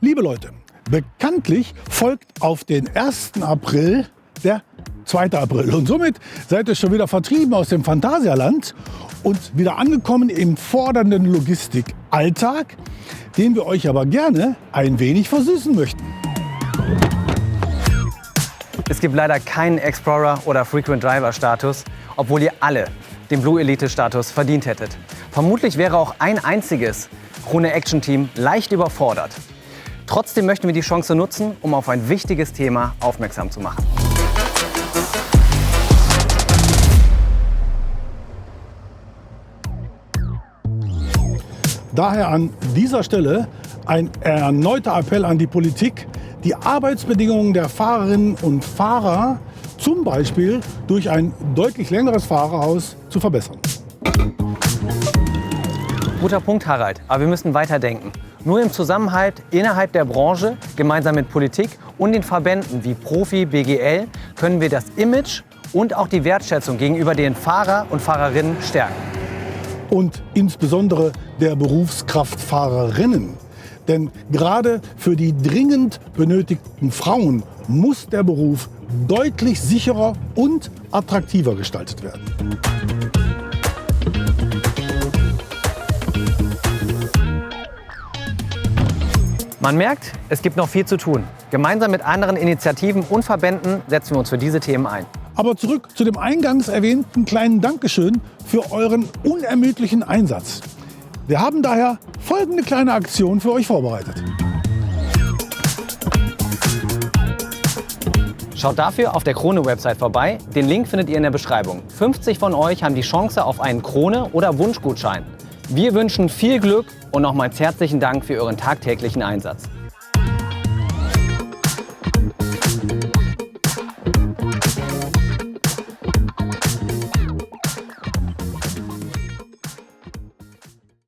Liebe Leute, bekanntlich folgt auf den 1. April der 2. April. Und somit seid ihr schon wieder vertrieben aus dem Phantasialand und wieder angekommen im fordernden Logistikalltag, den wir euch aber gerne ein wenig versüßen möchten. Es gibt leider keinen Explorer oder Frequent Driver Status, obwohl ihr alle den Blue Elite Status verdient hättet. Vermutlich wäre auch ein einziges Krone Action Team leicht überfordert. Trotzdem möchten wir die Chance nutzen, um auf ein wichtiges Thema aufmerksam zu machen. Daher an dieser Stelle ein erneuter Appell an die Politik, die Arbeitsbedingungen der Fahrerinnen und Fahrer zum Beispiel durch ein deutlich längeres Fahrerhaus zu verbessern. Guter Punkt, Harald, aber wir müssen weiterdenken. Nur im Zusammenhalt innerhalb der Branche, gemeinsam mit Politik und den Verbänden wie Profi, BGL, können wir das Image und auch die Wertschätzung gegenüber den Fahrer und Fahrerinnen stärken. Und insbesondere der Berufskraftfahrerinnen. Denn gerade für die dringend benötigten Frauen muss der Beruf deutlich sicherer und attraktiver gestaltet werden. Man merkt, es gibt noch viel zu tun. Gemeinsam mit anderen Initiativen und Verbänden setzen wir uns für diese Themen ein. Aber zurück zu dem eingangs erwähnten kleinen Dankeschön für euren unermüdlichen Einsatz. Wir haben daher folgende kleine Aktion für euch vorbereitet. Schaut dafür auf der Krone-Website vorbei. Den Link findet ihr in der Beschreibung. 50 von euch haben die Chance auf einen Krone- oder Wunschgutschein. Wir wünschen viel Glück und nochmals herzlichen Dank für euren tagtäglichen Einsatz.